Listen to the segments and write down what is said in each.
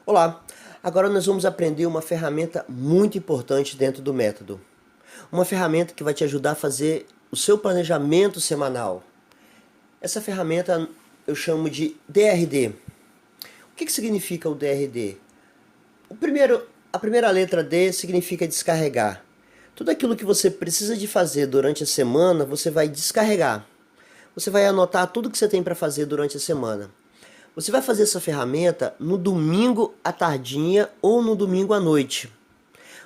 Olá! Agora nós vamos aprender uma ferramenta muito importante dentro do método. Uma ferramenta que vai te ajudar a fazer o seu planejamento semanal. Essa ferramenta eu chamo de DRD. O que significa o DRD? A primeira letra D significa descarregar. Tudo aquilo que você precisa de fazer durante a semana, você vai descarregar. Você vai anotar tudo que você tem para fazer durante a semana. Você vai fazer essa ferramenta no domingo à tardinha ou no domingo à noite.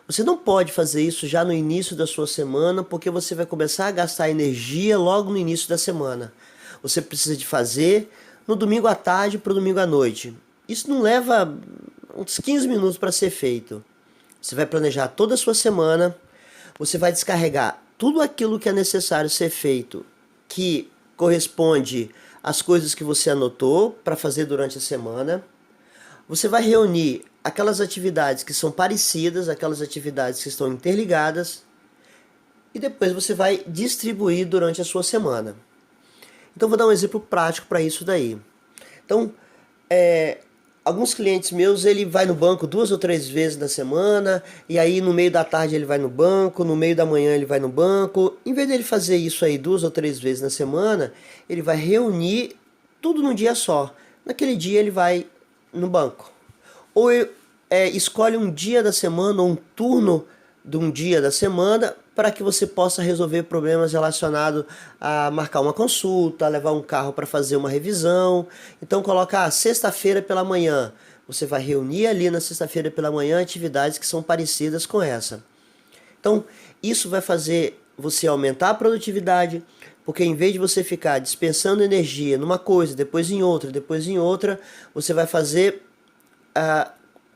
Você não pode fazer isso já no início da sua semana, porque você vai começar a gastar energia logo no início da semana. Você precisa de fazer no domingo à tarde para o domingo à noite. Isso não leva uns 15 minutos para ser feito. Você vai planejar toda a sua semana, você vai descarregar tudo aquilo que é necessário ser feito, que corresponde às coisas que você anotou para fazer durante a semana. Você vai reunir aquelas atividades que são parecidas, aquelas atividades que estão interligadas, e depois você vai distribuir durante a sua semana. Então vou dar um exemplo prático para isso daí. Então, alguns clientes meus, ele vai no banco 2 ou 3 vezes na semana, e aí no meio da tarde ele vai no banco, no meio da manhã ele vai no banco. Em vez dele fazer isso aí 2 ou 3 vezes na semana, ele vai reunir tudo num dia só. Naquele dia ele vai no banco. Ou escolhe um dia da semana, ou um turno de um dia da semana, para que você possa resolver problemas relacionados a marcar uma consulta, a levar um carro para fazer uma revisão. Então coloca sexta-feira pela manhã. Você vai reunir ali na sexta-feira pela manhã atividades que são parecidas com essa. Então isso vai fazer você aumentar a produtividade, porque em vez de você ficar dispensando energia numa coisa, depois em outra, você vai fazer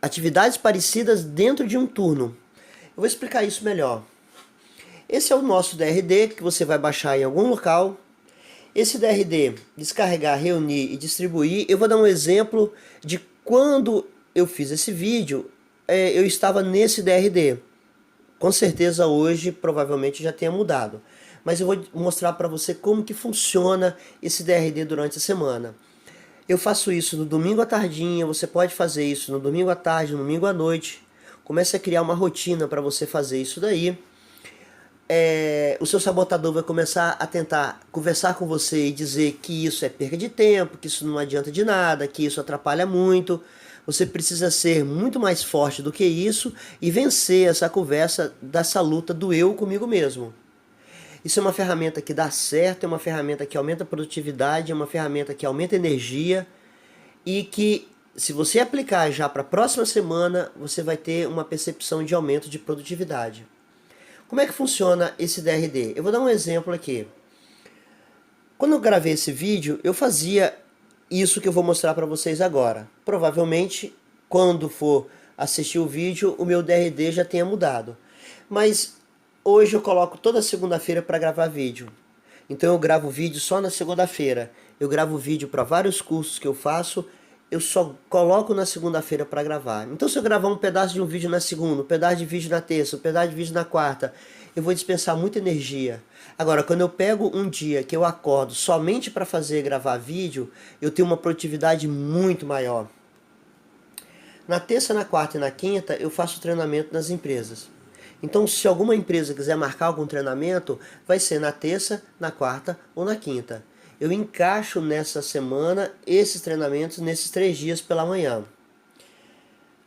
atividades parecidas dentro de um turno. Eu vou explicar isso melhor. Esse é o nosso DRD que você vai baixar em algum local. Esse DRD, descarregar, reunir e distribuir, eu vou dar um exemplo de quando eu fiz esse vídeo, eu estava nesse DRD. Com certeza hoje provavelmente já tenha mudado. Mas eu vou mostrar para você como que funciona esse DRD durante a semana. Eu faço isso no domingo à tardinha, você pode fazer isso no domingo à tarde, no domingo à noite. Comece a criar uma rotina para você fazer isso daí. O seu sabotador vai começar a tentar conversar com você e dizer que isso é perda de tempo, que isso não adianta de nada, que isso atrapalha muito. Você precisa ser muito mais forte do que isso e vencer essa conversa dessa luta do eu comigo mesmo. Isso é uma ferramenta que dá certo, é uma ferramenta que aumenta a produtividade, é uma ferramenta que aumenta a energia e que, se você aplicar já para a próxima semana, você vai ter uma percepção de aumento de produtividade. Como é que funciona esse DRD? Eu vou dar um exemplo aqui. Quando eu gravei esse vídeo, eu fazia isso que eu vou mostrar para vocês agora. Provavelmente, quando for assistir o vídeo, o meu DRD já tenha mudado. Mas hoje eu coloco toda segunda-feira para gravar vídeo. Então eu gravo vídeo só na segunda-feira. Eu gravo vídeo para vários cursos que eu faço. Eu só coloco na segunda-feira para gravar. Então se eu gravar um pedaço de um vídeo na segunda, um pedaço de vídeo na terça, um pedaço de vídeo na quarta, eu vou dispensar muita energia. Agora, quando eu pego um dia que eu acordo somente para gravar vídeo, eu tenho uma produtividade muito maior. Na terça, na quarta e na quinta, eu faço treinamento nas empresas. Então, se alguma empresa quiser marcar algum treinamento, vai ser na terça, na quarta ou na quinta. Eu encaixo nessa semana esses treinamentos nesses 3 dias pela manhã.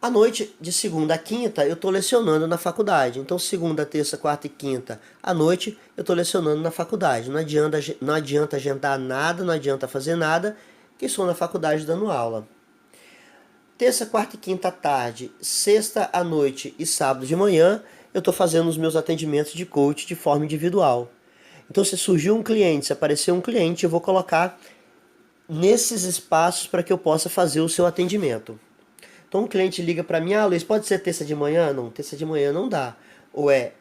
À noite, de segunda a quinta, eu estou lecionando na faculdade. Então, segunda, terça, quarta e quinta, à noite, eu estou lecionando na faculdade. Não adianta agendar nada, não adianta fazer nada, que estou na faculdade dando aula. Terça, quarta e quinta à tarde, sexta à noite e sábado de manhã, eu estou fazendo os meus atendimentos de coach de forma individual. Então, se surgiu um cliente, se aparecer um cliente, eu vou colocar nesses espaços para que eu possa fazer o seu atendimento. Então, um cliente liga para mim, Luiz, pode ser terça de manhã? Não, terça de manhã não dá. Ou é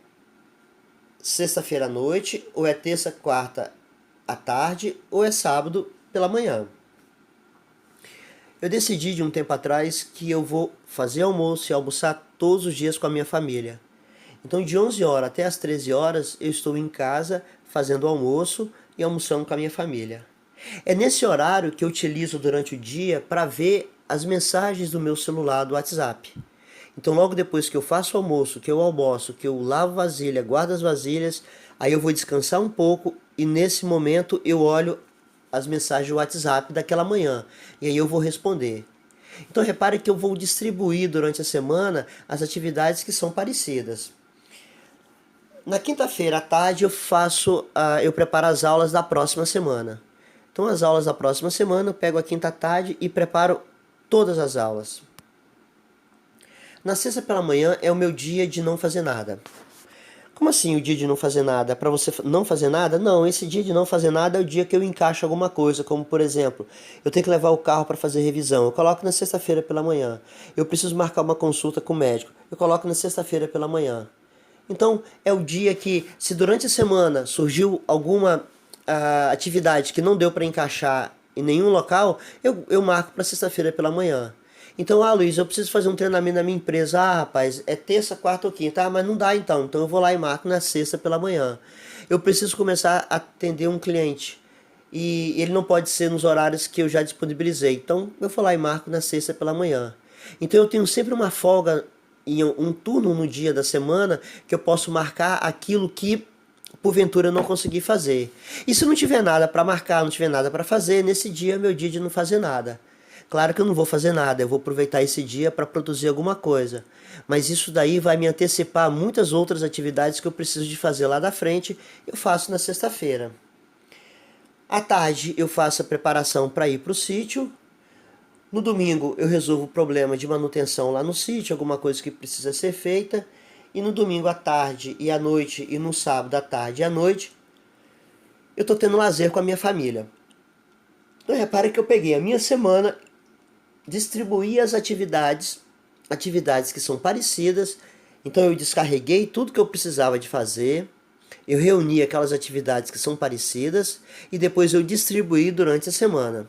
sexta-feira à noite, ou é terça, quarta à tarde, ou é sábado pela manhã. Eu decidi de um tempo atrás que eu vou fazer almoço e almoçar todos os dias com a minha família. Então, de 11 horas até as 13 horas, eu estou em casa fazendo almoço e almoçando com a minha família. É nesse horário que eu utilizo durante o dia para ver as mensagens do meu celular do WhatsApp. Então logo depois que eu faço o almoço, que eu almoço, que eu lavo vasilha, guardo as vasilhas, aí eu vou descansar um pouco e nesse momento eu olho as mensagens do WhatsApp daquela manhã e aí eu vou responder. Então repare que eu vou distribuir durante a semana as atividades que são parecidas. Na quinta-feira à tarde eu preparo as aulas da próxima semana. Então as aulas da próxima semana eu pego a quinta à tarde e preparo todas as aulas. Na sexta pela manhã é o meu dia de não fazer nada. Como assim o dia de não fazer nada? É para você não fazer nada? Não, esse dia de não fazer nada é o dia que eu encaixo alguma coisa, como por exemplo, eu tenho que levar o carro para fazer revisão, eu coloco na sexta-feira pela manhã. Eu preciso marcar uma consulta com o médico, eu coloco na sexta-feira pela manhã. Então é o dia que, se durante a semana surgiu alguma atividade que não deu para encaixar em nenhum local, eu marco para sexta-feira pela manhã. Então, Luiz, eu preciso fazer um treinamento na minha empresa. Rapaz, é terça, quarta ou quinta. Mas não dá então. Então eu vou lá e marco na sexta pela manhã. Eu preciso começar a atender um cliente. E ele não pode ser nos horários que eu já disponibilizei. Então eu vou lá e marco na sexta pela manhã. Então eu tenho sempre uma folga em um turno no dia da semana que eu posso marcar aquilo que porventura eu não consegui fazer. E se não tiver nada para marcar, não tiver nada para fazer, nesse dia é meu dia de não fazer nada. Claro que eu não vou fazer nada, eu vou aproveitar esse dia para produzir alguma coisa. Mas isso daí vai me antecipar muitas outras atividades que eu preciso de fazer lá da frente, eu faço na sexta-feira. À tarde eu faço a preparação para ir para o sítio. No domingo eu resolvo o problema de manutenção lá no sítio, alguma coisa que precisa ser feita. E no domingo à tarde e à noite e no sábado à tarde e à noite eu estou tendo lazer com a minha família. Então repare que eu peguei a minha semana, distribuir as atividades que são parecidas. Então eu descarreguei tudo que eu precisava de fazer, eu reuni aquelas atividades que são parecidas e depois eu distribuí durante a semana.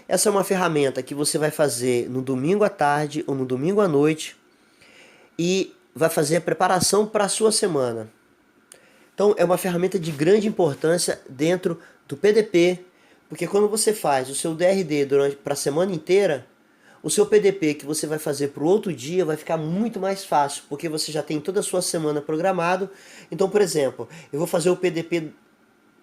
Essa é uma ferramenta que você vai fazer no domingo à tarde ou no domingo à noite e vai fazer a preparação para a sua semana. Então é uma ferramenta de grande importância dentro do PDP, porque quando você faz o seu DRD para a semana inteira, o seu PDP que você vai fazer para o outro dia vai ficar muito mais fácil, porque você já tem toda a sua semana programado. Então, por exemplo, eu vou fazer o PDP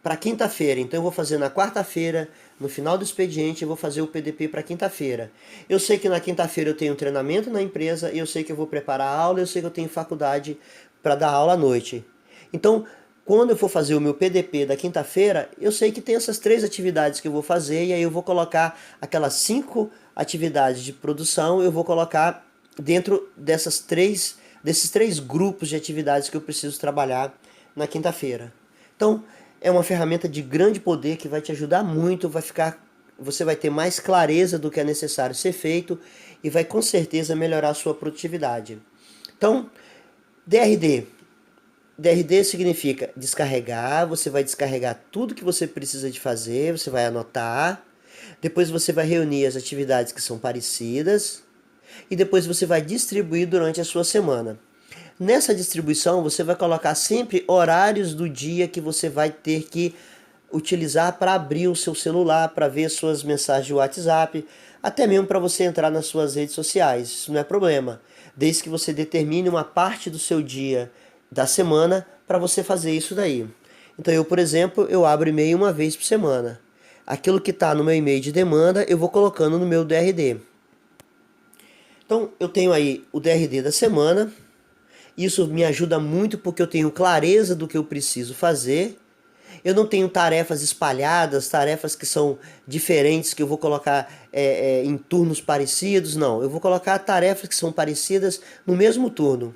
para quinta-feira, então eu vou fazer na quarta-feira, no final do expediente eu vou fazer o PDP para quinta-feira. Eu sei que na quinta-feira eu tenho um treinamento na empresa, eu sei que eu vou preparar a aula, eu sei que eu tenho faculdade para dar aula à noite. Então, quando eu for fazer o meu PDP da quinta-feira, eu sei que tem essas 3 atividades que eu vou fazer e aí eu vou colocar aquelas 5 atividades de produção, eu vou colocar dentro desses 3 grupos de atividades que eu preciso trabalhar na quinta-feira. Então, é uma ferramenta de grande poder que vai te ajudar muito, você vai ter mais clareza do que é necessário ser feito e vai com certeza melhorar a sua produtividade. Então, DRD. DRD significa descarregar, você vai descarregar tudo que você precisa de fazer, você vai anotar, depois você vai reunir as atividades que são parecidas e depois você vai distribuir durante a sua semana. Nessa distribuição você vai colocar sempre horários do dia que você vai ter que utilizar para abrir o seu celular, para ver suas mensagens de WhatsApp, até mesmo para você entrar nas suas redes sociais. Isso não é problema, desde que você determine uma parte do seu dia da semana para você fazer isso daí. Então eu, por exemplo, eu abro e-mail uma vez por semana. Aquilo que está no meu e-mail de demanda eu vou colocando no meu DRD. Então eu tenho aí o DRD da semana. Isso me ajuda muito porque eu tenho clareza do que eu preciso fazer. Eu não tenho tarefas espalhadas, tarefas que são diferentes, que eu vou colocar em turnos parecidos. Não, eu vou colocar tarefas que são parecidas no mesmo turno.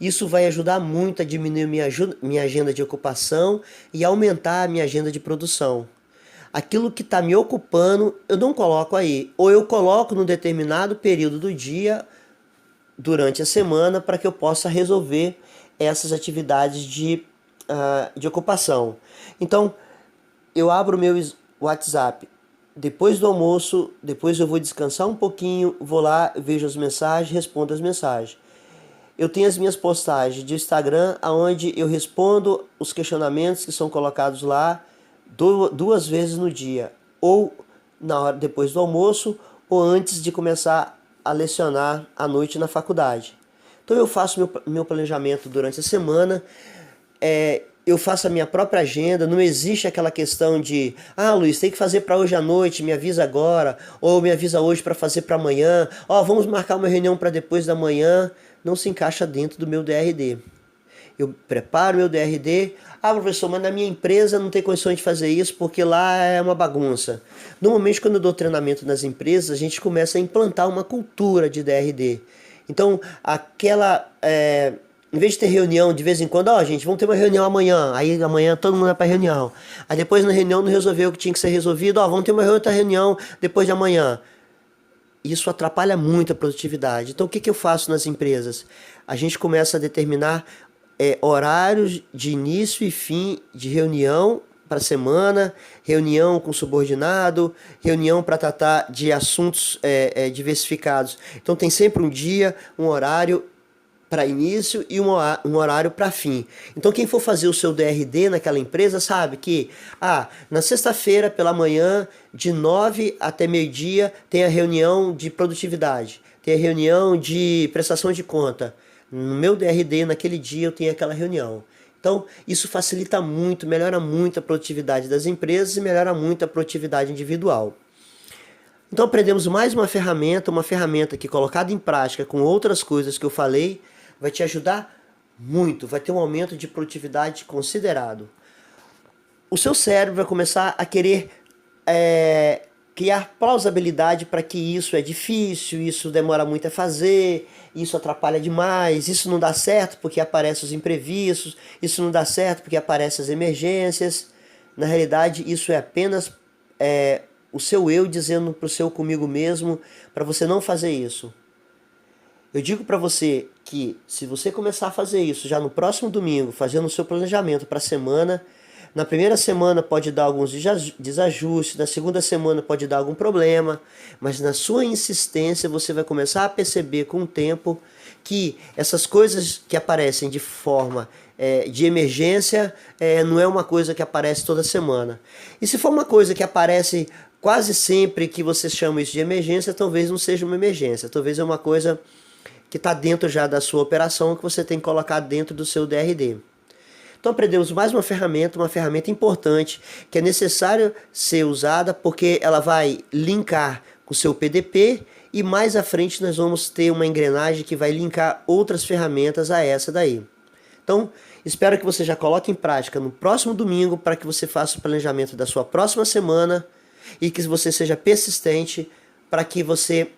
Isso vai ajudar muito a diminuir minha agenda de ocupação e aumentar a minha agenda de produção. Aquilo que está me ocupando, eu não coloco aí. Ou eu coloco num determinado período do dia, durante a semana, para que eu possa resolver essas atividades de ocupação. Então, eu abro o meu WhatsApp depois do almoço, depois eu vou descansar um pouquinho, vou lá, vejo as mensagens, respondo as mensagens. Eu tenho as minhas postagens de Instagram, onde eu respondo os questionamentos que são colocados lá 2 vezes no dia, ou na hora depois do almoço, ou antes de começar a lecionar à noite na faculdade. Então eu faço meu planejamento durante a semana, eu faço a minha própria agenda, não existe aquela questão de Luiz, tem que fazer para hoje à noite, me avisa agora, ou me avisa hoje para fazer para amanhã, vamos marcar uma reunião para depois da manhã, não se encaixa dentro do meu DRD. Eu preparo meu DRD, professor, mas na minha empresa não tem condições de fazer isso porque lá é uma bagunça. Normalmente quando eu dou treinamento nas empresas, a gente começa a implantar uma cultura de DRD. Então, em vez de ter reunião de vez em quando, gente, vamos ter uma reunião amanhã. Aí amanhã todo mundo vai pra reunião. Aí depois na reunião não resolveu o que tinha que ser resolvido. Vamos ter uma outra reunião depois de amanhã. Isso atrapalha muito a produtividade. Então o que eu faço nas empresas? A gente começa a determinar horários de início e fim de reunião para a semana, reunião com subordinado, reunião para tratar de assuntos diversificados. Então tem sempre um dia, um horário para início e um horário para fim. Então quem for fazer o seu DRD naquela empresa sabe que na sexta-feira pela manhã, de 9 até meio-dia, tem a reunião de produtividade, tem a reunião de prestação de conta. No meu DRD, naquele dia, eu tenho aquela reunião. Então, isso facilita muito, melhora muito a produtividade das empresas e melhora muito a produtividade individual. Então, aprendemos mais uma ferramenta que, colocada em prática com outras coisas que eu falei, vai te ajudar muito, vai ter um aumento de produtividade considerado. O seu cérebro vai começar a querer criar plausibilidade para que isso é difícil, isso demora muito a fazer, isso atrapalha demais, isso não dá certo porque aparecem os imprevistos, isso não dá certo porque aparecem as emergências. Na realidade, isso é apenas o seu eu dizendo para o seu comigo mesmo para você não fazer isso. Eu digo para você que se você começar a fazer isso já no próximo domingo, fazendo o seu planejamento para a semana, na primeira semana pode dar alguns desajustes, na segunda semana pode dar algum problema, mas na sua insistência você vai começar a perceber com o tempo que essas coisas que aparecem de forma de emergência não é uma coisa que aparece toda semana. E se for uma coisa que aparece quase sempre que você chama isso de emergência, talvez não seja uma emergência, talvez é uma coisa que está dentro já da sua operação que você tem que colocar dentro do seu DRD. Então aprendemos mais uma ferramenta importante que é necessário ser usada porque ela vai linkar com o seu PDP e mais à frente nós vamos ter uma engrenagem que vai linkar outras ferramentas a essa daí. Então espero que você já coloque em prática no próximo domingo para que você faça o planejamento da sua próxima semana e que você seja persistente para que você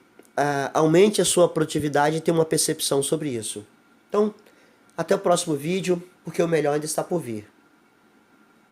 aumente a sua produtividade e tenha uma percepção sobre isso. Então, até o próximo vídeo, porque o melhor ainda está por vir.